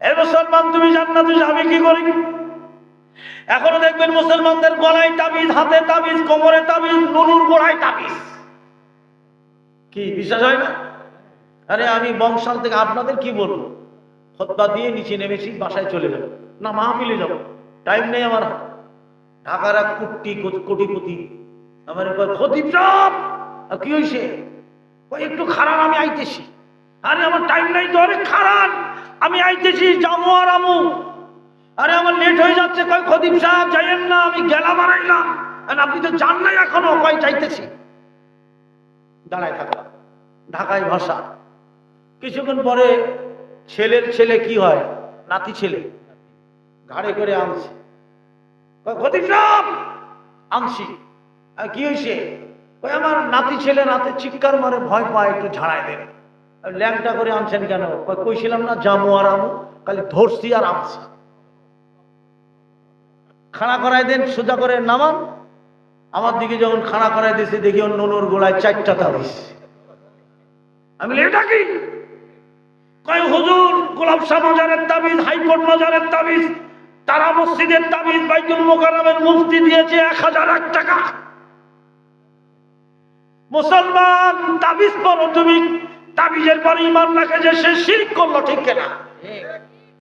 এই মুসলমান তুমি জান্নাতে যাবে কি করে? এখনো দেখবেন মুসলমানদের গলায় তাবিজ, হাতে তাবিজ, কোমরে তাবিজ, নুনুর গোড়ায় তাবিজ। কি বিশ্বাস হয় না? আরে আমি বংশাল থেকে আপনাদের কি বলবো, খুতবা দিয়ে নিচে নেমেছি, বাসায় চলে যাবো না, মাহফিলে যাবো, টাইম নেই আমার। ঢাকার এক কোটিপতি আমার খতিব সাহেব কি হয়েছে, একটু খারাপ, আমি আইতেছি। আরে আমার টাইম নাই তো। আরে খারাপ, আমি আইতেছি, যাবো আর আমু। আরে আমার লেট হয়ে যাচ্ছে। কয় খতিব সাহেব যাইয়েন না, আমি গেলা বানাইলাম। আপনি তো যান নাই এখনো। কয় যাইতেছি। দাঁড়ায় থাকলাম, ঢাকায় ভাষা। কিছুক্ষণ পরে ছেলের ছেলে কি হয়, নাতি ছেলে ঘাড়ে করে আনছে। খতিব সাহেব আনছি। কি হয়েছে? ওই আমার নাতি ছেলে রাতে চিৎকার মারে, ভয় পায়, একটু ঝাড়াই দেন। ল্যাংটা করে আনছেন কেন? কইছিলাম না জামু আর আমু, খালি ধরছি আর আনছি। খাড়া করাই দেন, সোজা করে নামান। আমার দিকে যখন খাড়া করাই দিয়েছে, দেখি ওর নুনুর গোলায় 4টা তাবিজ। আমি এটা কি? কয় হুজুর, গোলাপ শাহ মাজারের তাবিজ, হাইকোর্ট মাজারের তাবিজ, তারা মসজিদের তাবিজ, বাইতুল মোকাররমের মুফতি দিয়েছে 1001 টাকা। মুসলমান, তাবিজ পড়ো তুমি, তাবিজের পরে ইমান রাখে যে সে শিরক করলো, ঠিক কিনা?